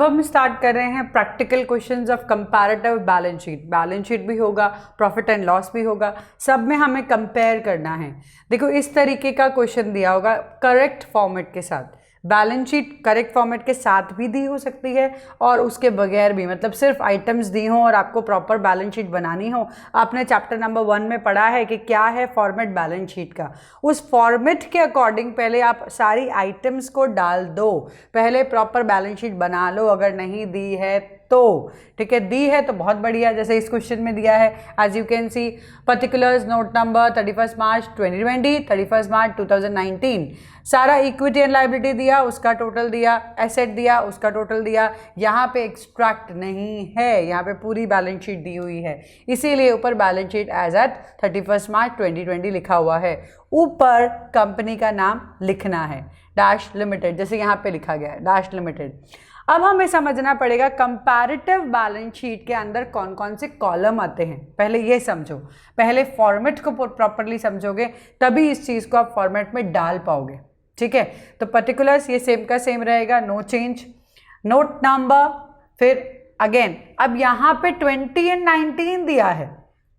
अब हम स्टार्ट कर रहे हैं practical questions of comparative balance sheet. Balance sheet भी होगा, प्रॉफिट एंड लॉस भी होगा, सब में हमें कंपेयर करना है। देखो इस तरीके का क्वेश्चन दिया होगा करेक्ट फॉर्मेट के साथ। बैलेंस शीट करेक्ट फॉर्मेट के साथ भी दी हो सकती है और उसके बगैर भी, मतलब सिर्फ आइटम्स दी हों और आपको प्रॉपर बैलेंस शीट बनानी हो। आपने चैप्टर नंबर 1 में पढ़ा है कि क्या है फॉर्मेट बैलेंस शीट का। उस फॉर्मेट के अकॉर्डिंग पहले आप सारी आइटम्स को डाल दो, पहले प्रॉपर बैलेंस शीट बना लो। अगर नहीं दी है तो ठीक है, दी है तो बहुत बढ़िया। जैसे इस क्वेश्चन में दिया है, as you can see particulars note number 31 March 2020, 31 March 2019, सारा इक्विटी एंड लायबिलिटी दिया, उसका टोटल दिया, एसेट दिया, उसका टोटल दिया। यहाँ पे एक्सट्रैक्ट नहीं है, यहाँ पे पूरी बैलेंस शीट दी हुई है, इसीलिए ऊपर balance sheet as eight 31 March 2020 लिखा हुआ है। ऊपर कंपनी का नाम लिखना है, डैश लिमिटेड, जैसे यहाँ पे लिखा गया है डैश लिमिटेड। अब हमें समझना पड़ेगा कंपैरेटिव बैलेंस शीट के अंदर कौन कौन से कॉलम आते हैं। पहले ये समझो, पहले फॉर्मेट को प्रॉपरली समझोगे तभी इस चीज़ को आप फॉर्मेट में डाल पाओगे। ठीक है, तो पर्टिकुलर्स ये सेम का सेम रहेगा, नो चेंज। नोट नंबर, फिर अगेन अब यहाँ पे 20 एंड 19 दिया है,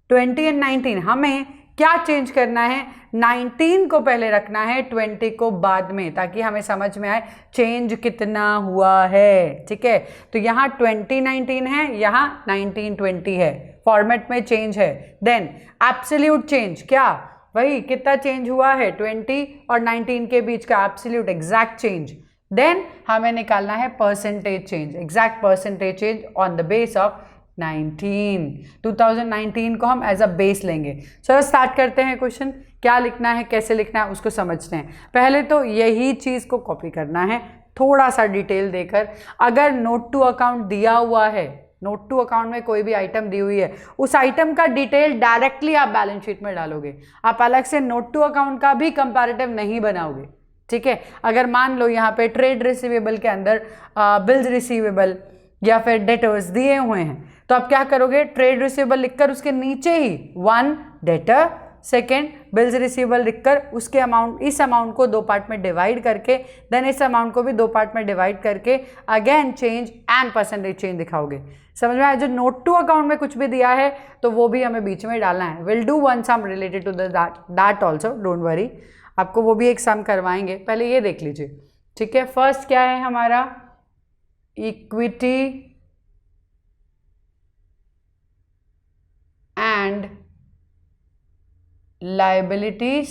20 एंड 19, हमें क्या चेंज करना है, 19 को पहले रखना है, 20 को बाद में, ताकि हमें समझ में आए चेंज कितना हुआ है। ठीक है, तो यहाँ 2019 है, यहाँ 1920 है, फॉर्मेट में चेंज है। देन एब्सोल्यूट चेंज, क्या वही कितना चेंज हुआ है 20 और 19 के बीच का एब्सोल्यूट एग्जैक्ट चेंज। देन हमें निकालना है percentage change, exact percentage change on the base of 2019 को हम एज अ बेस लेंगे। चलो स्टार्ट करते हैं क्वेश्चन। क्या लिखना है, कैसे लिखना है, उसको समझते हैं। पहले तो यही चीज़ को कॉपी करना है, थोड़ा सा डिटेल देकर। अगर नोट टू अकाउंट दिया हुआ है, नोट टू अकाउंट में कोई भी आइटम दी हुई है, उस आइटम का डिटेल डायरेक्टली आप बैलेंस शीट में डालोगे। आप अलग से नोट टू अकाउंट का भी कंपैरेटिव नहीं बनाओगे। ठीक है, अगर मान लो यहाँ पे ट्रेड रिसीवेबल के अंदर बिल्स रिसीवेबल या फिर डेटर्स दिए हुए हैं, तो आप क्या करोगे, ट्रेड रिसीवेबल लिखकर उसके नीचे ही 1 डेटर, सेकेंड बिल्स रिसीवेबल लिखकर उसके अमाउंट, इस अमाउंट को 2 पार्ट में डिवाइड करके, देन इस अमाउंट को भी 2 पार्ट में डिवाइड करके again change and percentage change दिखाओगे। समझ में आया? जो नोट टू अकाउंट में कुछ भी दिया है तो वो भी हमें बीच में डालना है। Will do one sum related to that also, don't worry, आपको वो भी एक सम करवाएंगे। पहले ये देख लीजिए। ठीक है, फर्स्ट क्या है हमारा, इक्विटी एंड लायबिलिटीज।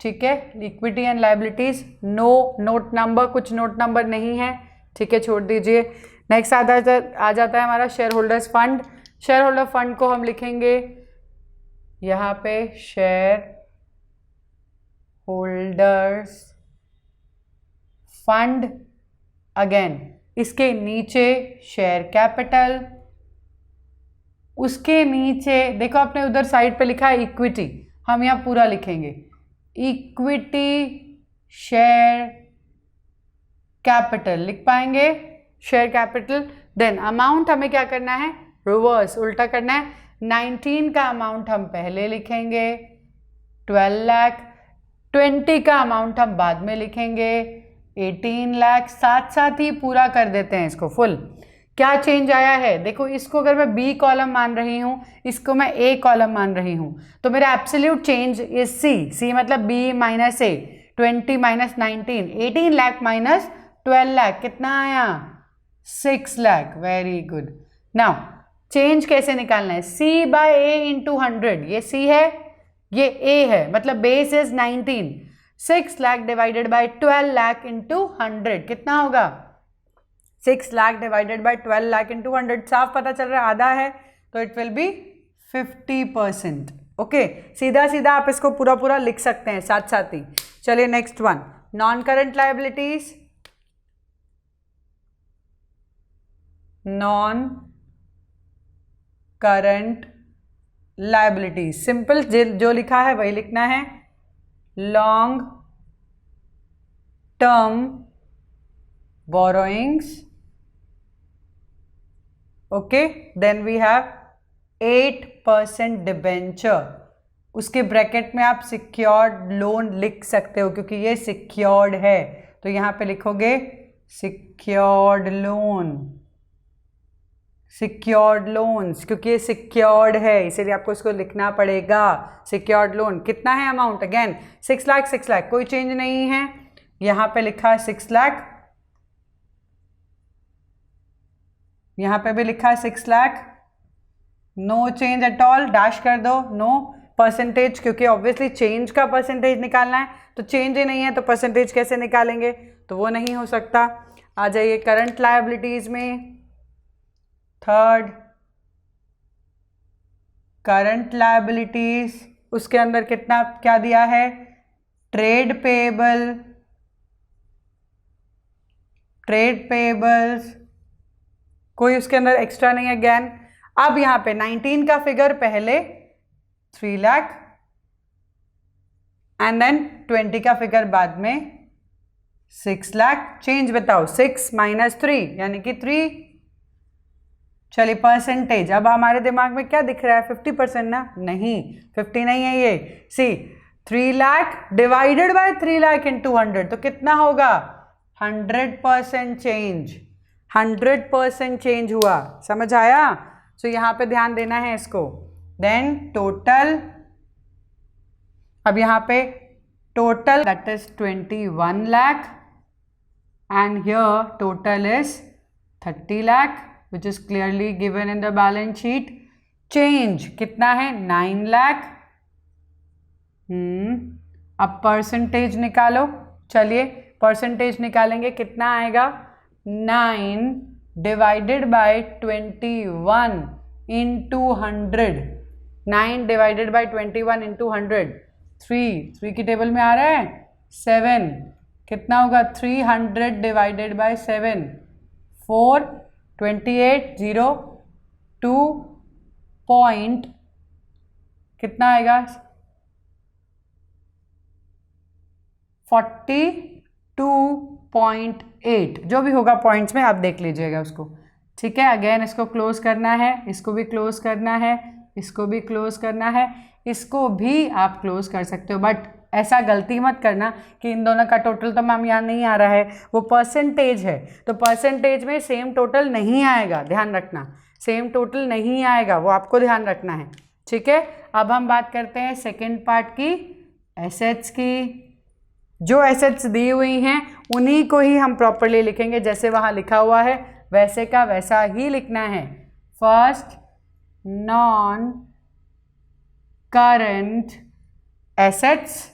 ठीक है, equity and liabilities, no note number, कुछ नोट नंबर नहीं है। ठीक है, छोड़ दीजिए। नेक्स्ट आ जाता है हमारा share holders fund. Share holder fund को हम लिखेंगे यहाँ पे शेयर होल्डर्स फंड, अगेन इसके नीचे शेयर कैपिटल, उसके नीचे देखो आपने उधर साइड पे लिखा है इक्विटी, हम यहाँ पूरा लिखेंगे इक्विटी शेयर कैपिटल, लिख पाएंगे शेयर कैपिटल। देन अमाउंट हमें क्या करना है, रिवर्स उल्टा करना है। 19 का अमाउंट हम पहले लिखेंगे, 12 लाख, 20 का अमाउंट हम बाद में लिखेंगे, 18 लाख। साथ साथ ही पूरा कर देते हैं इसको फुल। क्या चेंज आया है, देखो इसको अगर मैं बी कॉलम मान रही हूँ, इसको मैं ए कॉलम मान रही हूँ, तो मेरा एब्सोल्यूट चेंज इज सी। सी मतलब बी माइनस ए, 20 माइनस 19, 18 लाख माइनस 12 लाख, कितना आया 6 lakh. Very good. Now change कैसे निकालना है, सी बाय ए इंटू 100, ये सी है, ये ए है, मतलब base is 19, 6 lakh divided bye 12 lakh into 100, कितना होगा 6 lakh divided bye 12 lakh into 100, साफ पता चल रहा है आधा है, तो इट विल बी 50%। ओके, सीधा सीधा आप इसको पूरा पूरा लिख सकते हैं साथ साथ ही। चलिए next one, non current liabilities, non current liabilities, simple जो लिखा है वही लिखना है। Long term borrowings, okay, then we have 8% debenture, उसके ब्रैकेट में आप सिक्योर्ड लोन लिख सकते हो क्योंकि ये सिक्योर्ड है, तो यहाँ पे लिखोगे सिक्योर्ड लोन, सिक्योर्ड लोन्स, क्योंकि ये सिक्योर्ड है इसीलिए आपको इसको लिखना पड़ेगा। सिक्योर्ड लोन कितना है अमाउंट, अगेन 6 लाख 6 लाख, कोई चेंज नहीं है। यहाँ पे लिखा है 6 लाख, यहाँ पे भी लिखा है 6 lakh, no change at all, dash कर दो। नो परसेंटेज, क्योंकि ऑब्वियसली चेंज का परसेंटेज निकालना है, तो चेंज ही नहीं है तो परसेंटेज कैसे निकालेंगे, तो वो नहीं हो सकता। आ जाइए करंट लायबिलिटीज में, थर्ड करंट लायबिलिटीज, उसके अंदर कितना क्या दिया है, ट्रेड पेएबल, ट्रेड पेएबल्स, कोई उसके अंदर एक्स्ट्रा नहीं है अगेन। अब यहाँ पे 19 का फिगर पहले 3 लाख एंड देन 20 का फिगर बाद में 6 लाख। चेंज बताओ, 6 - 3 यानी कि 3। चलिए परसेंटेज, अब हमारे दिमाग में क्या दिख रहा है, 50% ना, नहीं 50 नहीं है ये। सी 3 lakh divided bye 3 lakh in 200 तो कितना होगा, 100% चेंज, 100% चेंज हुआ, समझ आया। सो यहाँ पे ध्यान देना है इसको। देन टोटल, अब यहाँ पे total that is 21 lakh and here total is 30 lakh which is clearly given in the balance sheet. Change कितना है, 9 लाख। अब परसेंटेज निकालो, चलिए परसेंटेज निकालेंगे, कितना आएगा, 9 divided by 21 into 100, 9 divided by 21 into 100, 3 की टेबल में आ रहा है, 7 कितना होगा, 300 डिवाइडेड बाय 7, 4 28 0 2 पॉइंट कितना आएगा, 42.8, जो भी होगा पॉइंट्स में आप देख लीजिएगा उसको, ठीक है। अगेन इसको क्लोज करना है, इसको भी क्लोज करना है, इसको भी क्लोज करना है, इसको भी आप क्लोज कर सकते हो, बट ऐसा गलती मत करना कि इन दोनों का टोटल तो मैम यहाँ नहीं आ रहा है, वो परसेंटेज है, तो परसेंटेज में सेम टोटल नहीं आएगा, ध्यान रखना, सेम टोटल नहीं आएगा, वो आपको ध्यान रखना है, ठीक है। अब हम बात करते हैं सेकेंड पार्ट की, एसेट्स की। जो एसेट्स दी हुई हैं उन्हीं को ही हम प्रॉपरली लिखेंगे, जैसे वहाँ लिखा हुआ है वैसे का वैसा ही लिखना है। First non current assets,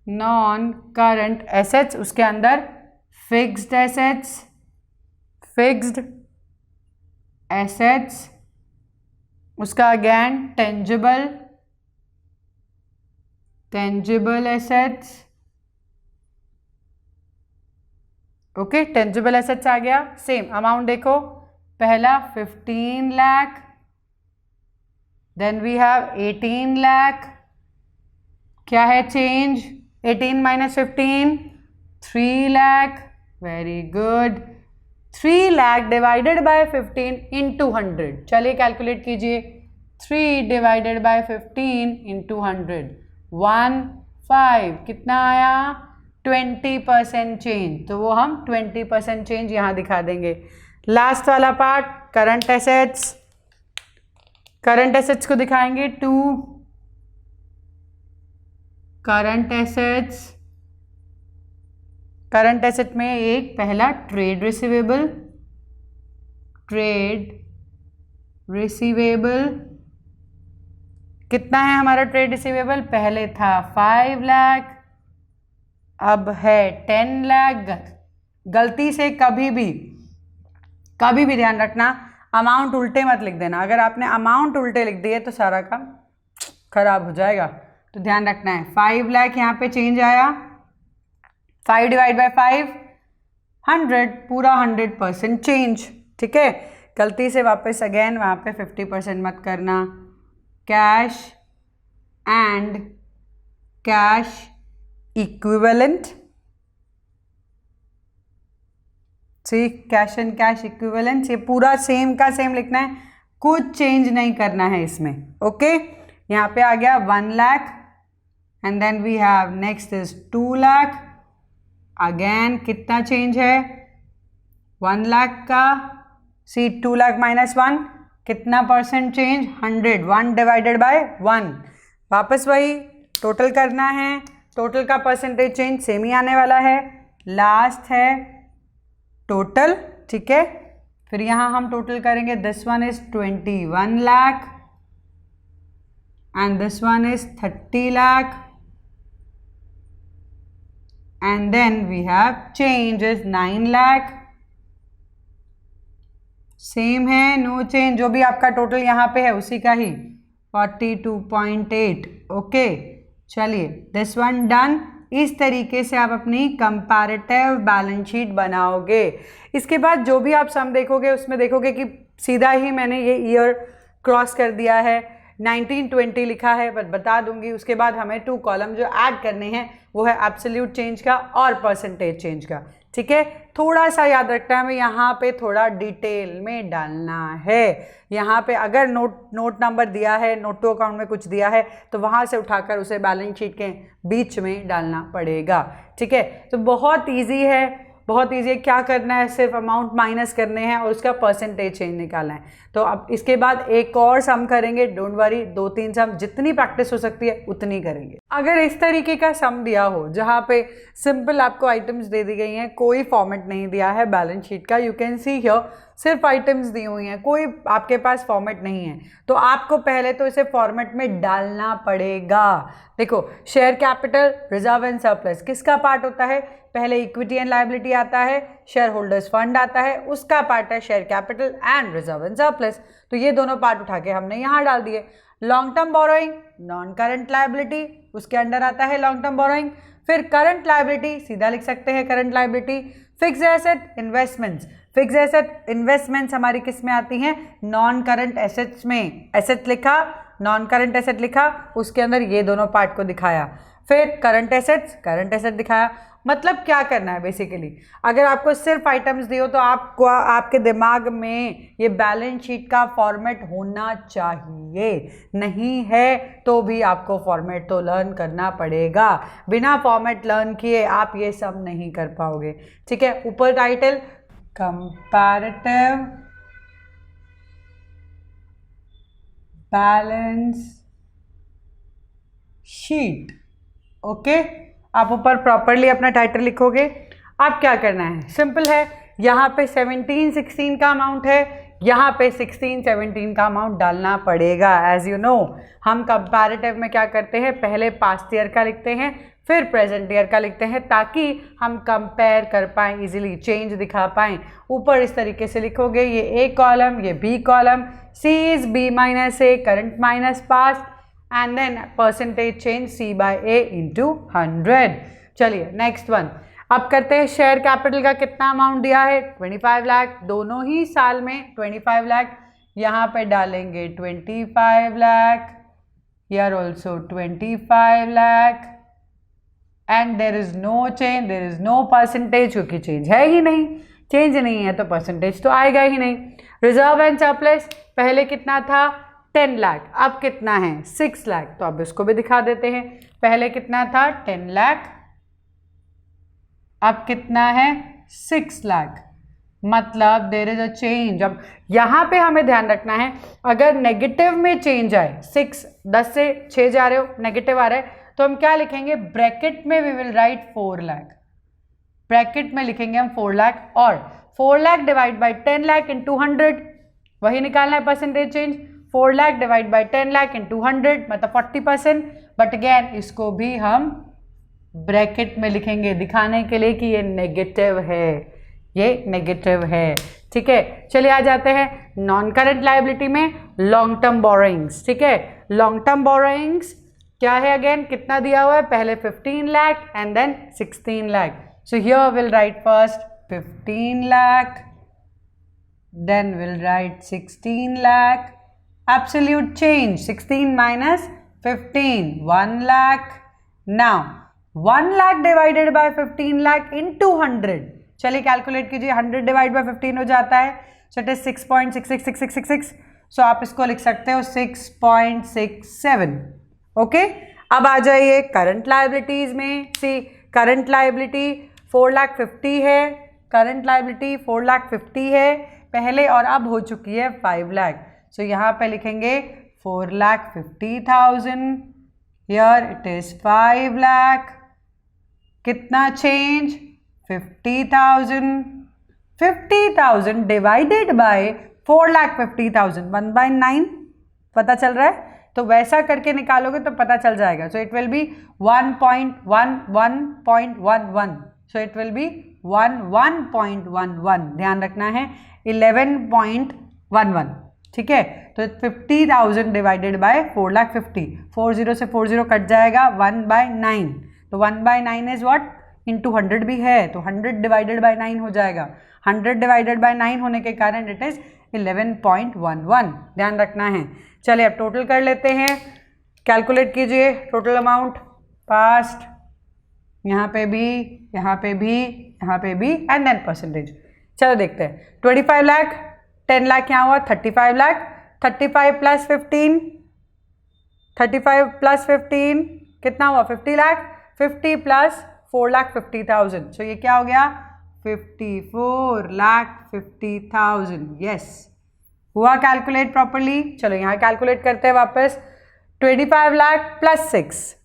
non current assets, उसके अंदर फिक्स्ड एसेट्स, फिक्स्ड एसेट्स, उसका again tangible, tangible assets, okay, tangible assets आ गया। सेम अमाउंट देखो, पहला 15 lakh, then we have 18 lakh, क्या है change, 18 - 15 3 lakh, very good, 3 lakh divided by 15 into 100, चलिए कैलकुलेट कीजिए, 3 डिवाइडेड बाय 15 इंटू 100 15, कितना आया, 20% चेंज, तो वो हम 20% चेंज यहाँ दिखा देंगे। लास्ट वाला part current assets, current assets को दिखाएंगे 2 करंट एसेट्स, करंट एसेट में एक पहला ट्रेड रिसीवेबल, ट्रेड रिसीवेबल कितना है हमारा ट्रेड रिसीवेबल, पहले था 5 लाख, अब है 10 लाख। गलती से कभी भी ध्यान रखना अमाउंट उल्टे मत लिख देना, अगर आपने अमाउंट उल्टे लिख दिए तो सारा काम खराब हो जाएगा, तो ध्यान रखना है। 5 लाख यहाँ पे चेंज आया, 5 डिवाइड बाय 5 100, पूरा 100% चेंज, ठीक है। गलती से वापस अगेन वहाँ पे 50% मत करना। Cash and cash equivalent, see cash and cash equivalent, ये पूरा सेम का सेम लिखना है, कुछ चेंज नहीं करना है इसमें, ओके। यहाँ पे आ गया 1 lakh and then we have next is 2 lakh, again कितना चेंज है 1 लाख का, सी 2 लाख माइनस 1 कितना परसेंट चेंज 100, 1 डिवाइडेड बाय 1, वापस वही टोटल करना है, टोटल का परसेंटेज चेंज सेम ही आने वाला है, लास्ट है टोटल, ठीक है। फिर यहाँ हम टोटल करेंगे, this one is 21 lakh and this one is 30 lakh and then we have change is 9 lakh, same है, नो चेंज, जो भी आपका टोटल यहाँ पे है उसी का ही 42.8, ओके। चलिए दिस वन डन। इस तरीके से आप अपनी कंपैरेटिव बैलेंस शीट बनाओगे। इसके बाद जो भी आप सम देखोगे उसमें देखोगे कि सीधा ही मैंने ये ईयर क्रॉस कर दिया है, 1920 लिखा है, बट बता दूंगी उसके बाद हमें 2 कॉलम जो ऐड करने हैं वो है एब्सोल्यूट चेंज का और परसेंटेज चेंज का, ठीक है। थोड़ा सा याद रखना है, हमें यहाँ पे थोड़ा डिटेल में डालना है। यहाँ पे अगर नोट नंबर दिया है, नोट टू अकाउंट में कुछ दिया है तो वहाँ से उठाकर उसे बैलेंस शीट के बीच में डालना पड़ेगा, ठीक है। तो बहुत इजी है, बहुत ईजी है। क्या करना है, सिर्फ अमाउंट माइनस करने हैं और उसका परसेंटेज चेंज निकालना है। तो अब इसके बाद एक और सम करेंगे, डोंट वरी, 2-3 सम, जितनी प्रैक्टिस हो सकती है उतनी करेंगे। अगर इस तरीके का सम दिया हो जहाँ पे सिंपल आपको आइटम्स दे दी गई हैं, कोई फॉर्मेट नहीं दिया है बैलेंस शीट का, यू कैन सी हियर सिर्फ आइटम्स दी हुई हैं, कोई आपके पास फॉर्मेट नहीं है, तो आपको पहले तो इसे फॉर्मेट में डालना पड़ेगा। देखो, share capital, reserve and surplus किसका पार्ट होता है, पहले इक्विटी एंड लायबिलिटी आता है, शेयर होल्डर्स फंड आता है, उसका पार्ट है share capital and reserve and surplus. तो ये दोनों पार्ट उठा के हमने यहाँ डाल दिए। Long term borrowing, non current liability, उसके अंडर आता है लॉन्ग टर्म बोरोइंग। फिर करंट लायबिलिटी, सीधा लिख सकते हैं current liability. Fix asset investments, fix asset investments हमारी किस में आती हैं, नॉन करंट एसेट्स में। एसेट लिखा, नॉन करंट एसेट लिखा, उसके अंदर ये दोनों पार्ट को दिखाया। फिर करंट एसेट्स, करंट एसेट दिखाया। मतलब क्या करना है बेसिकली, अगर आपको सिर्फ आइटम्स दियो तो आपको आपके दिमाग में ये बैलेंस शीट का फॉर्मेट होना चाहिए, नहीं है तो भी आपको फॉर्मेट तो लर्न करना पड़ेगा। बिना फॉर्मेट लर्न किए आप ये सब नहीं कर पाओगे, ठीक है। ऊपर title comparative balance sheet, okay. आप ऊपर प्रॉपरली अपना टाइटल लिखोगे। आप क्या करना है, सिंपल है, यहाँ पे 17-16 का अमाउंट है, यहाँ पे 16-17 का अमाउंट डालना पड़ेगा। एज यू नो हम कंपैरेटिव में क्या करते हैं, पहले पास्ट ईयर का लिखते हैं, फिर प्रेजेंट ईयर का लिखते हैं, ताकि हम कंपेयर कर पाएँ, इजीली चेंज दिखा पाएँ। ऊपर इस तरीके से लिखोगे, ये ए कॉलम, ये B column, C is B minus A, current minus past, and then percentage change C by A into 100। चलिए नेक्स्ट वन, अब करते हैं शेयर कैपिटल का कितना अमाउंट दिया है, 25 लाख, दोनों ही साल में 25 लाख, यहाँ पे डालेंगे 25 lakh, here also 25 lakh, and there is no change, there is no percentage, क्योंकि चेंज है ही नहीं, चेंज नहीं है तो परसेंटेज तो आएगा ही नहीं। रिजर्व एंड सरप्लस पहले कितना था 10 लाख, अब कितना है 6 लाख, तो अब इसको भी दिखा देते हैं। पहले कितना था 10 लाख, अब कितना है 6 लाख, मतलब देयर इज अ चेंज। अब यहाँ पे हमें ध्यान रखना है, अगर नेगेटिव में चेंज आए, 10 से 6 जा रहे हो, नेगेटिव आ रहा है, तो हम क्या लिखेंगे, ब्रैकेट में we will write 4 lakh, bracket में लिखेंगे हम 4 लाख, और 4 lakh divide by 10 lakh into 100, वही निकालना है percentage change. 4 lakh divide by 10 lakh into 100 मतलब 40%, बट अगेन इसको भी हम ब्रैकेट में लिखेंगे दिखाने के लिए कि ये नेगेटिव है, ये नेगेटिव है, ठीक है। चलिए आ जाते हैं नॉन करंट लायबिलिटी में, लॉन्ग टर्म बोरोइंग्स, ठीक है। लॉन्ग टर्म बोरोइंग्स क्या है, अगेन कितना दिया हुआ है, पहले 15 lakh and then 16 lakh. So here will write first 15 lakh, then we'll write 16 lakh, absolute change 16 minus 15, 1 lakh. Now 1 lakh divided by 15 lakh into 100, चलिए कैलकुलेट कीजिए, 100 डिवाइड बाय 15 हो जाता है, सो इट इज 6.666666, सो आप इसको लिख सकते हो 6.67, ओके। अब आ जाइए करंट लायबिलिटीज में, सी करंट लायबिलिटी 4,50,000 है करंट लाइबिलिटी, 4,50,000 है पहले और अब हो चुकी है 5 लाख। सो यहाँ पे लिखेंगे 4,50,000, हियर इट इज 5 लाख। कितना चेंज? 50,000। 50,000 डिवाइडेड बाय 4,50,000, 1/9 पता चल रहा है? तो वैसा करके निकालोगे तो पता चल जाएगा। So it will be 1.11.11, so it will be 11.11, ध्यान रखना है 11.11, ठीक है। तो 50,000 डिवाइडेड बाय 4,50,000, 40 से 40 कट जाएगा, 1/9, तो 1/9 इज व्हाट? इंटू 100 भी है तो 100 डिवाइडेड बाय 9 हो जाएगा। 100 डिवाइडेड बाय 9 होने के कारण इट इज 11.11, ध्यान रखना है। चलिए अब टोटल कर लेते हैं, कैलकुलेट कीजिए टोटल अमाउंट। पास्ट, यहाँ पे भी, यहाँ पे भी, यहाँ पे भी, एंड देन परसेंटेज। चलो देखते हैं। 25 लाख, 10 लाख क्या हुआ? 35 लाख। 35 प्लस 15, 35 प्लस 15 कितना हुआ? 50 लाख। 50 प्लस 4,50,000, सो ये क्या हो गया? 54,50,000। यस, हुआ कैलकुलेट प्रॉपरली। चलो यहाँ कैलकुलेट करते हैं वापस। 25 लाख प्लस 6,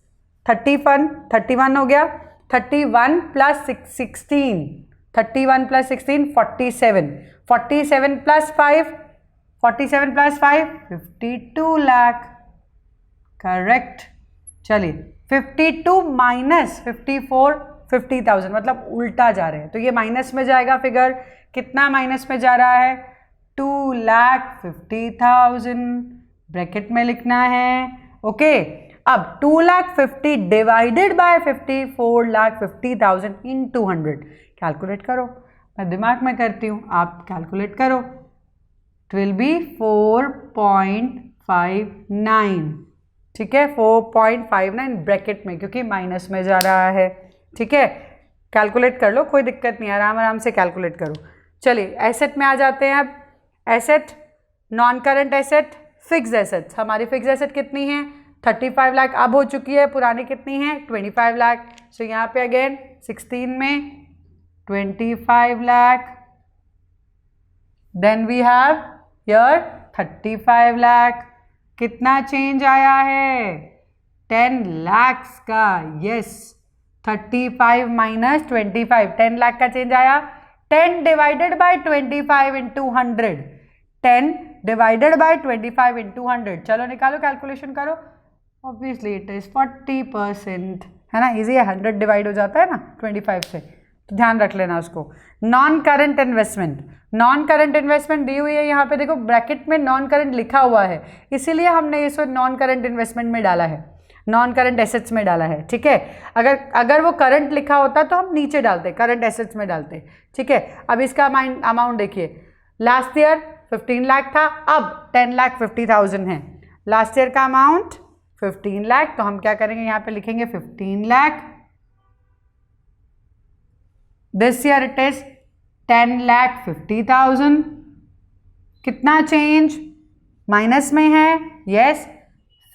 31 हो गया। 31 plus 16, 31 plus 16 47, 47 plus 5, 47 plus 5 52 lakh, correct. चलिए 52 माइनस 54, 50,000, मतलब उल्टा जा रहे हैं तो ये माइनस में जाएगा फिगर। कितना माइनस में जा रहा है? 2,50,000 ब्रैकेट में लिखना है, ओके। अब 2,50,000 डिवाइडेड बाय 4,50,000 इन 200, कैलकुलेट करो। मैं दिमाग में करती हूँ, आप कैलकुलेट करो। इट विल बी 4.59, ठीक है, 4.59 ब्रैकेट में, क्योंकि माइनस में जा रहा है, ठीक है। कैलकुलेट कर लो, कोई दिक्कत नहीं, आराम आराम से कैलकुलेट करो। चलिए एसेट में आ जाते हैं अब। Asset, non current asset, fixed assets. हमारी फिक्स्ड एसेट कितनी है? 35 लाख अब हो चुकी है, पुरानी कितनी है? 25 लाख। सो यहाँ पे अगेन 16 में 25 lakh, then we have here 35 lakh. कितना चेंज आया है? 10 लाख का, यस। 35 माइनस 25, 10 लाख का चेंज आया। 10 divided by 25 into 100, 10 divided by 25 into 100। चलो निकालो, कैलकुलेशन करो। ऑब्वियसली इट इज 40%, है ना, इजी है, 100 डिवाइड हो जाता है ना 25 से, तो ध्यान रख लेना उसको। Non current investment, non current investment दी हुई है यहाँ पे, देखो ब्रैकेट में नॉन करंट लिखा हुआ है, इसीलिए हमने इसको नॉन करंट इन्वेस्टमेंट में डाला है, नॉन करंट एसेट्स में डाला है, ठीक है। अगर वो करंट लिखा होता तो हम नीचे डालते, करंट एसेट्स में डालते, ठीक है। अब इसका अमाउंट देखिए, लास्ट ईयर 15 लाख था, अब 10,50,000 है। लास्ट ईयर का अमाउंट 15 लाख, तो हम क्या करेंगे, यहाँ पे लिखेंगे 15 lakh. This year it is 10,50,000। कितना चेंज? माइनस में है, यस।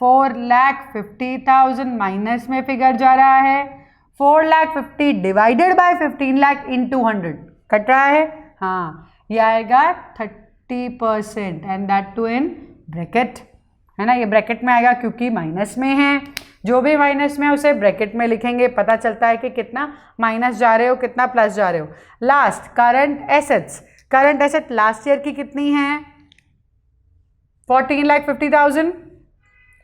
4,50,000 माइनस में फिगर जा रहा है। 4,50,000 divided by 15 lakh in 200 cut रहा है, हाँ, ये आएगा 30%, and that too in bracket, है ना, ये ब्रैकेट में आएगा क्योंकि माइनस में है। जो भी माइनस में है उसे ब्रैकेट में लिखेंगे, पता चलता है कि कितना माइनस जा रहे हो, कितना प्लस जा रहे हो। Last, current assets. Current asset last year की कितनी है? 14,50,000।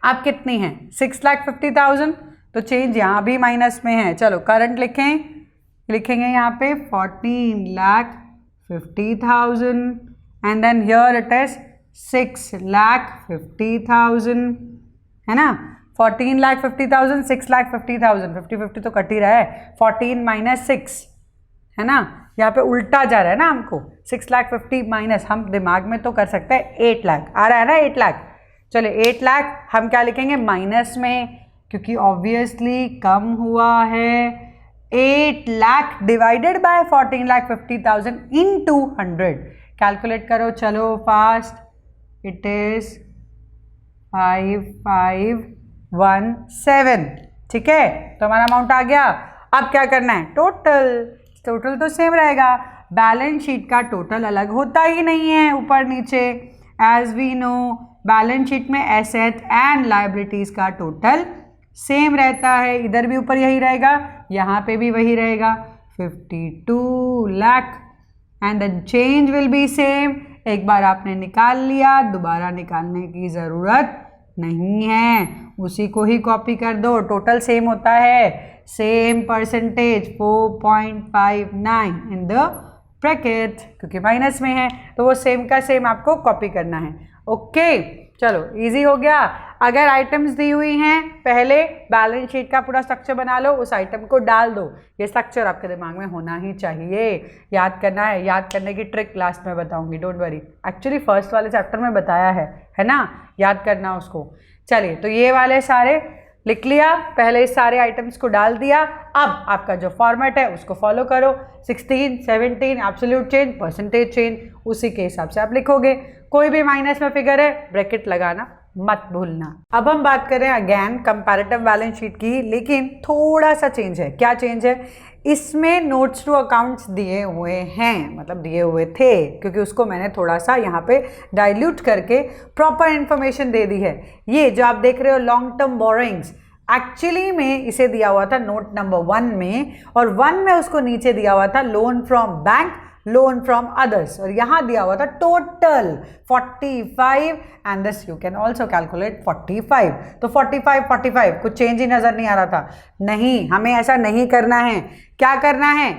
अब कितनी है? 6,50,000, तो चेंज यहाँ भी माइनस में है। चलो करंट लिखेंगे यहाँ पे 14,50,000, and then here it is 6,50,000, है ना। 14,50,000, 6,50,000, 50-50 तो कट ही रहा है। 14 माइनस 6, है ना, यहाँ पे उल्टा जा रहा है ना हमको। 6,50,000 माइनस, हम दिमाग में तो कर सकते हैं 8 लाख, आ रहा है ना 8 लाख। चलो 8 लाख हम क्या लिखेंगे? माइनस में, क्योंकि ऑब्वियसली कम हुआ है। 8 लाख डिवाइडेड बाय 14,50,000 इन 200, कैलकुलेट करो, चलो फास्ट। इट इज 5517, ठीक है, तो हमारा अमाउंट आ गया। अब क्या करना है? टोटल टोटल तो सेम रहेगा, बैलेंस शीट का टोटल अलग होता ही नहीं है ऊपर नीचे। As we know balance sheet में एसेट एंड लायबिलिटीज़ का टोटल सेम रहता है, इधर भी ऊपर यही रहेगा, यहाँ पे भी वही रहेगा 52 lakh and the change will be same. एक बार आपने निकाल लिया, दोबारा निकालने की ज़रूरत नहीं है, उसी को ही कॉपी कर दो, टोटल सेम होता है, same percentage 4.59 in the bracket, क्योंकि माइनस में है तो वो सेम का सेम आपको कॉपी करना है। ओके चलो इजी हो गया। अगर आइटम्स दी हुई हैं पहले बैलेंस शीट का पूरा स्ट्रक्चर बना लो, उस आइटम को डाल दो, ये स्ट्रक्चर आपके दिमाग में होना ही चाहिए, याद करना है। याद करने की ट्रिक लास्ट में बताऊंगी, डोंट वरी, एक्चुअली फर्स्ट वाले चैप्टर में बताया है ना, याद करना उसको। चलिए तो ये वाले सारे लिख लिया, पहले इस सारे आइटम्स को डाल दिया। अब आपका जो फॉर्मेट है उसको फॉलो करो, 16, 17 एब्सोल्यूट चेंज, परसेंटेज चेंज, उसी के हिसाब से आप लिखोगे। कोई भी माइनस में फिगर है ब्रैकेट लगाना मत भूलना। अब हम बात करें अगेन कंपैरेटिव बैलेंस शीट की, लेकिन थोड़ा सा चेंज है। क्या चेंज है? इसमें नोट्स टू अकाउंट्स दिए हुए हैं, मतलब दिए हुए थे, क्योंकि उसको मैंने थोड़ा सा यहाँ पे डाइल्यूट करके प्रॉपर इन्फॉर्मेशन दे दी है। ये जो आप देख रहे हो लॉन्ग टर्म बोरोइंग्स, एक्चुअली में इसे दिया हुआ था नोट नंबर 1 में, और 1 में उसको नीचे दिया हुआ था loan from bank, loan from others, और यहाँ दिया हुआ था total 45 and this you can also calculate 45। तो 45 कुछ चेंज ही नज़र नहीं आ रहा था। नहीं, हमें ऐसा नहीं करना है। क्या करना है?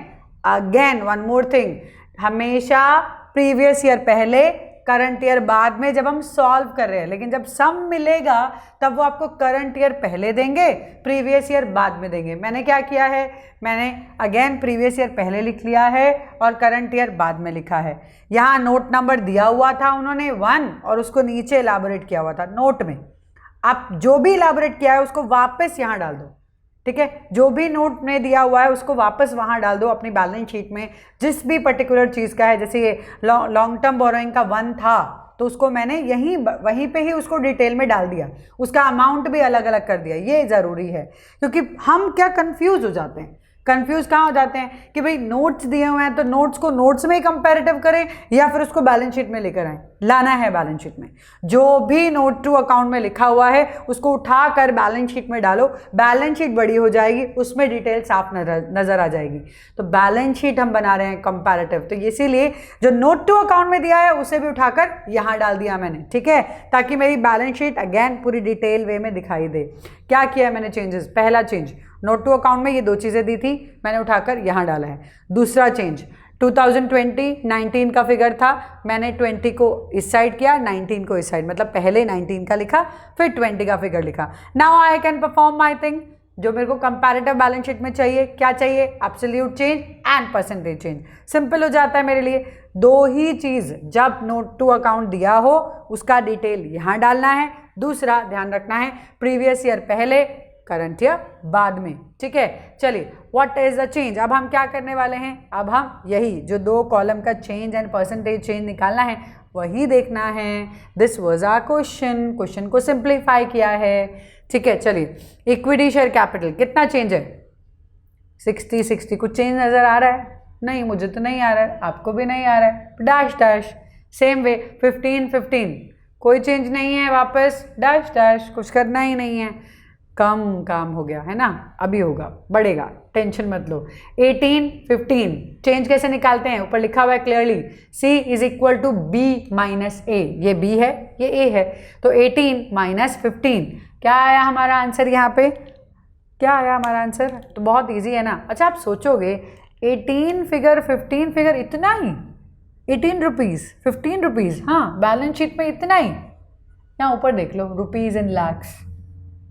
अगेन वन मोर थिंग, हमेशा प्रीवियस ईयर पहले, करंट ईयर बाद में जब हम सॉल्व कर रहे हैं, लेकिन जब सम मिलेगा तब वो आपको करंट ईयर पहले देंगे, प्रीवियस ईयर बाद में देंगे। मैंने क्या किया है, मैंने अगेन प्रीवियस ईयर पहले लिख लिया है और करंट ईयर बाद में लिखा है। यहाँ नोट नंबर दिया हुआ था उन्होंने 1, और उसको नीचे इलाबोरेट किया हुआ था नोट में। आप जो भी इलाबोरेट किया है उसको वापस यहाँ डाल दो, ठीक है? जो भी नोट में दिया हुआ है उसको वापस वहाँ डाल दो अपनी बैलेंस शीट में, जिस भी पर्टिकुलर चीज़ का है। जैसे ये लॉन्ग टर्म बोरोइंग का 1 था तो उसको मैंने वहीं पे ही उसको डिटेल में डाल दिया, उसका अमाउंट भी अलग अलग कर दिया। ये ज़रूरी है, क्योंकि हम क्या कंफ्यूज हो जाते हैं। कंफ्यूज कहाँ हो जाते हैं कि भाई नोट्स दिए हुए हैं तो नोट्स को नोट्स में ही कंपैरेटिव करें या फिर उसको बैलेंस शीट में लेकर आएं। लाना है बैलेंस शीट में, जो भी नोट टू अकाउंट में लिखा हुआ है उसको उठा कर बैलेंस शीट में डालो, बैलेंस शीट बड़ी हो जाएगी, उसमें डिटेल साफ नज़र आ जाएगी। तो बैलेंस शीट हम बना रहे हैं कंपैरेटिव, तो इसीलिए जो नोट टू अकाउंट में दिया है उसे भी उठाकर यहाँ डाल दिया मैंने, ठीक है, ताकि मेरी बैलेंस शीट अगेन पूरी डिटेल वे में दिखाई दे। क्या किया मैंने चेंजेस? पहला चेंज, नोट टू अकाउंट में ये 2 चीज़ें दी थी, मैंने उठाकर यहाँ डाला है। दूसरा चेंज, 2020-19 का फिगर था, मैंने 20 को इस साइड किया, 19 को इस साइड, मतलब पहले 19 का लिखा फिर 20 का फिगर लिखा। Now I can perform my thing, जो मेरे को कंपैरेटिव बैलेंस शीट में चाहिए। क्या चाहिए? Absolute change and percentage change. Simple हो जाता है मेरे लिए। 2 ही चीज़, जब नोट टू अकाउंट दिया हो उसका डिटेल यहाँ डालना है, दूसरा ध्यान रखना है प्रीवियस ईयर पहले, करंट ईयर बाद में, ठीक है। चलिए, व्हाट इज द चेंज? अब हम क्या करने वाले हैं? अब हम यही जो 2 कॉलम का चेंज एंड परसेंटेज चेंज निकालना है वही देखना है। दिस वाज आवर क्वेश्चन को सिंप्लीफाई किया है, ठीक है। चलिए, इक्विटी शेयर कैपिटल कितना चेंज है? 60। कुछ चेंज नज़र आ रहा है? नहीं, मुझे तो नहीं आ रहा है, आपको भी नहीं आ रहा है। डैश डैश, सेम वे 15 कोई चेंज नहीं है, वापस डैश डैश, कुछ करना ही नहीं है। कम काम हो गया है ना, अभी होगा, बढ़ेगा, टेंशन मत लो। 18-15 चेंज कैसे निकालते हैं? ऊपर लिखा हुआ है क्लियरली, C = B - A। ये B है, ये A है, तो 18 - 15 क्या आया हमारा आंसर? यहाँ पे क्या आया हमारा आंसर? तो बहुत इजी है ना। अच्छा, आप सोचोगे 18 फिगर 15 फिगर इतना ही, 18 रुपीज़ 15 रुपीज़, हाँ बैलेंस शीट में इतना ही। यहाँ ऊपर देख लो, रुपीज़ इन लैक्स।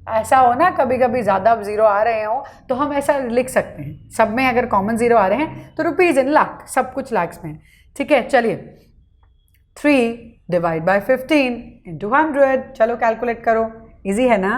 ऐसा हो ना, कभी कभी ज़्यादा ज़ीरो आ रहे हो तो हम ऐसा लिख सकते हैं, सब में अगर कॉमन ज़ीरो आ रहे हैं तो रुपीज़ इन लाख, सब कुछ लैक्स में, ठीक है। चलिए, 3 / 15 × 100, चलो कैलकुलेट करो, इजी है ना,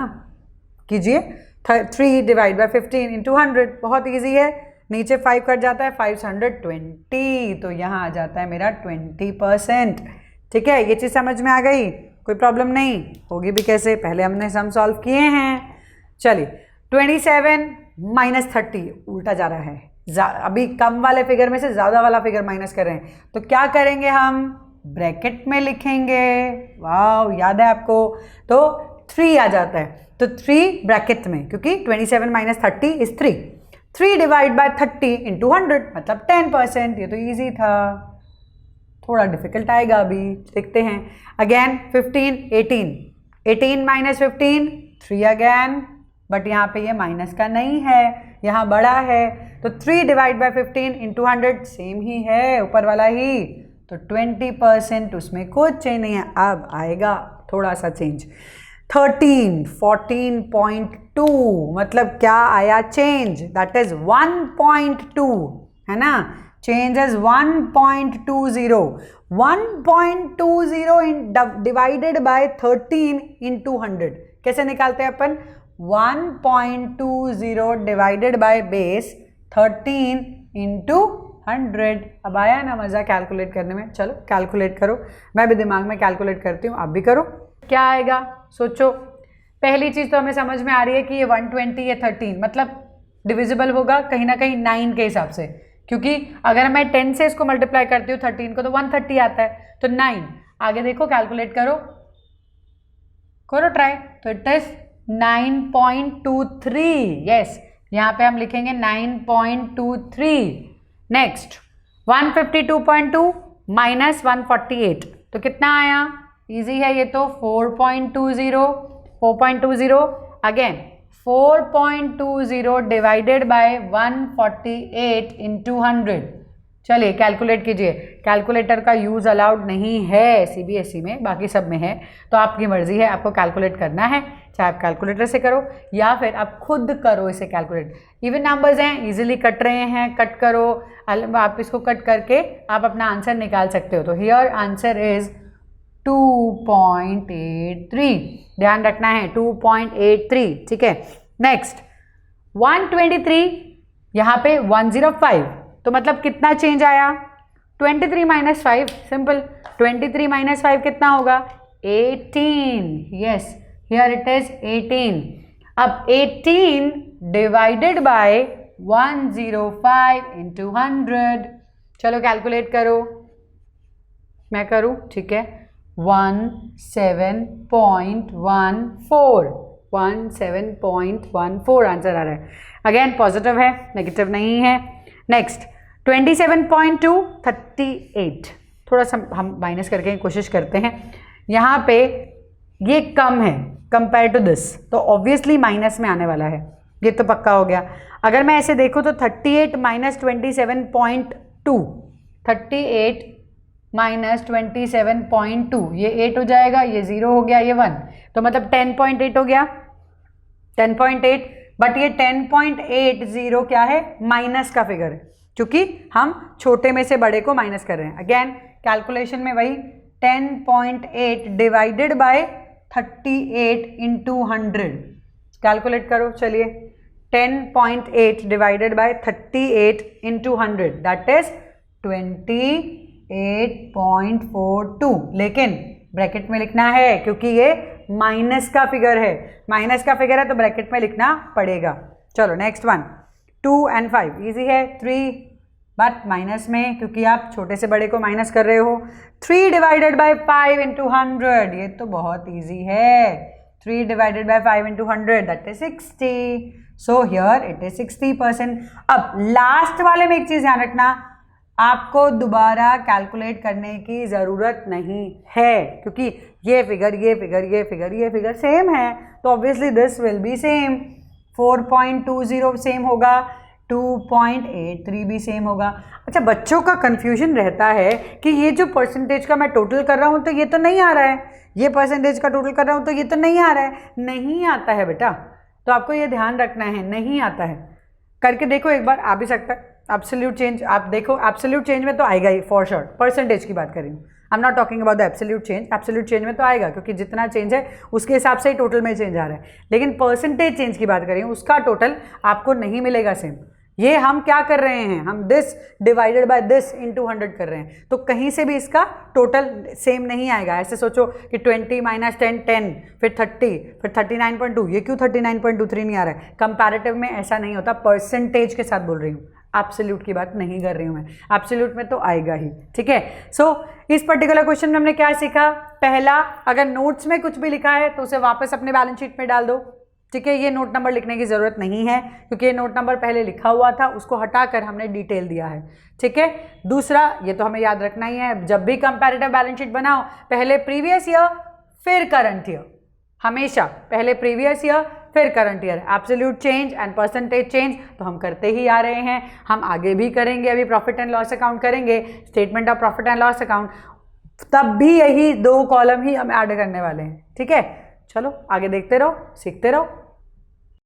कीजिए। 3 / 15 × 100, बहुत इजी है। नीचे 5 कट जाता है, 5 से 120, तो यहाँ आ जाता है मेरा 20%, ठीक है। ये चीज़ समझ में आ गई? कोई प्रॉब्लम नहीं होगी भी कैसे, पहले हमने सम सॉल्व किए हैं। चलिए, 27 - 30 उल्टा जा रहा है, अभी कम वाले फिगर में से ज़्यादा वाला फिगर माइनस कर रहे हैं, तो क्या करेंगे हम, ब्रैकेट में लिखेंगे। वाह, याद है आपको, तो 3 आ जाता है, तो 3 ब्रैकेट में, क्योंकि 27 minus 30 is 3। 3 divide by 30 into 100 मतलब 10%। ये तो ईजी था, थोड़ा डिफिकल्ट आएगा अभी, देखते हैं। अगेन 15, 18 माइनस 15 3 अगेन, बट यहाँ पे ये माइनस का नहीं है, यहाँ बड़ा है, तो 3 डिवाइड बाय 15 इंटू 100 सेम ही है, ऊपर वाला ही, तो 20%, उसमें कुछ चेंज नहीं है। अब आएगा थोड़ा सा चेंज, 13, 14.2 मतलब क्या आया चेंज, दैट इज 1.2, है ना, change is 1.20, 1.20 divided by 13 into 100 कैसे निकालते हैं अपन, 1.20 डिवाइडेड बाय बेस 13 इंटू 100। अब आया ना मज़ा कैलकुलेट करने में, चलो कैलकुलेट करो, मैं भी दिमाग में कैलकुलेट करती हूँ, आप भी करो, क्या आएगा सोचो। पहली चीज़ तो हमें समझ में आ रही है कि ये 120 ये 13 मतलब डिविजिबल होगा कहीं ना कहीं 9 के हिसाब से, क्योंकि अगर मैं 10 से इसको मल्टीप्लाई करती हूँ 13 को तो 130 आता है, तो 9। आगे देखो कैलकुलेट करो ट्राई, तो इट इज 9.23, यस, यहाँ पे हम लिखेंगे 9.23। नेक्स्ट 152.2 माइनस 148 तो कितना आया, इजी है ये तो, 4.20 अगेन 4.20 डिवाइडेड बाय 148 इंटू 100। चलिए कैलकुलेट कीजिए, कैलकुलेटर का यूज़ अलाउड नहीं है सीबीएसई में, बाकी सब में है, तो आपकी मर्जी है, आपको कैलकुलेट करना है, चाहे आप कैलकुलेटर से करो या फिर आप खुद करो इसे कैलकुलेट। इवन नंबर्स हैं, इजीली कट रहे हैं, कट करो, आप इसको कट करके आप अपना आंसर निकाल सकते हो। तो हियर आंसर इज 2.83, ध्यान रखना है 2.83, ठीक है। नेक्स्ट 123, यहाँ पे 105, तो मतलब कितना चेंज आया, 23 माइनस 5, सिंपल, 23 माइनस 5 कितना होगा, 18, यस, हियर इट इज 18। अब 18 डिवाइडेड बाय 105 इंटू 100, चलो कैलकुलेट करो, मैं करूँ, ठीक है, 17.14 आंसर आ रहा है। अगेन पॉजिटिव है, नेगेटिव नहीं है। नेक्स्ट 27.2 38, थोड़ा सा हम माइनस करके कोशिश करते हैं, यहाँ पे ये कम है कंपेयर टू दिस, तो ऑब्वियसली माइनस में आने वाला है, ये तो पक्का हो गया। अगर मैं ऐसे देखूँ तो 38 माइनस 27.2, 38 माइनस 27.2, ये 8 हो जाएगा, ये 0 हो गया, ये 1, तो मतलब 10.8 हो गया, 10.8, बट ये 10.80 क्या है, माइनस का फिगर है, क्योंकि हम छोटे में से बड़े को माइनस कर रहे हैं। अगेन कैलकुलेशन में वही 10.8 डिवाइडेड बाय 38 इंटू 100, कैलकुलेट करो, चलिए 10.8 divided by 38 into 100 that is 28.42, लेकिन ब्रैकेट में लिखना है क्योंकि ये माइनस का फिगर है, माइनस का फिगर है तो ब्रैकेट में लिखना पड़ेगा। चलो नेक्स्ट वन, 2 and 5 इजी है, 3 बट माइनस में, क्योंकि आप छोटे से बड़े को माइनस कर रहे हो। 3 डिवाइडेड बाय 5 इंटू 100, ये तो बहुत इजी है, 3 divided by 5 into 100 that is 60, so here it is 60%। अब लास्ट वाले में एक चीज़ ध्यान रखना, आपको दोबारा कैलकुलेट करने की ज़रूरत नहीं है, क्योंकि ये फिगर ये फिगर ये फिगर ये फिगर सेम है, तो obviously this will be same, 4.20 same होगा, 2.83 भी सेम होगा। अच्छा, बच्चों का कन्फ्यूजन रहता है कि ये जो परसेंटेज का मैं टोटल कर रहा हूँ तो ये तो नहीं आ रहा है, ये परसेंटेज का टोटल कर रहा हूँ तो ये तो नहीं आ रहा है। नहीं आता है बेटा, तो आपको ये ध्यान रखना है, नहीं आता है। करके देखो एक बार, आ भी सकता है। एब्सोल्यूट चेंज आप देखो, एब्सोल्यूट चेंज में तो आएगा ही फॉर श्योर, परसेंटेज की बात कर रही हूँ, I am not talking about the absolute change. Absolute change में तो आएगा, क्योंकि जितना चेंज है उसके हिसाब से ही टोटल में चेंज आ रहा है, लेकिन परसेंटेज चेंज की बात कर रही हूँ, उसका टोटल आपको नहीं मिलेगा सेम। ये हम क्या कर रहे हैं, हम this divided by this into 100 कर रहे हैं, तो कहीं से भी इसका टोटल सेम नहीं आएगा। ऐसे सोचो कि 20 माइनस 10 10, फिर 30, फिर 39.2, ये क्यों 39.23 नहीं आ रहा है। कंपैरेटिव में ऐसा नहीं होता, परसेंटेज के साथ बोल रही हूँ, एब्सोल्यूट की बात नहीं कर रही हूँ मैं, एब्सोल्यूट में तो आएगा ही, ठीक है। सो इस पर्टिकुलर क्वेश्चन में हमने क्या सीखा, पहला, अगर नोट्स में कुछ भी लिखा है तो उसे वापस अपने बैलेंस शीट में डाल दो, ठीक है। ये नोट नंबर लिखने की ज़रूरत नहीं है क्योंकि ये नोट नंबर पहले लिखा हुआ था, उसको हटाकर हमने डिटेल दिया है, ठीक है। दूसरा, ये तो हमें याद रखना ही है, जब भी कंपैरेटिव बैलेंस शीट बनाओ पहले प्रीवियस ईयर फिर करंट ईयर, हमेशा पहले प्रीवियस ईयर फिर current year. Absolute change and percentage change तो हम करते ही आ रहे हैं, हम आगे भी करेंगे, अभी प्रॉफिट एंड लॉस अकाउंट करेंगे, statement of profit and loss account, तब भी यही 2 कॉलम ही हम ऐड करने वाले हैं, ठीक है। चलो आगे देखते रहो, सीखते रहो।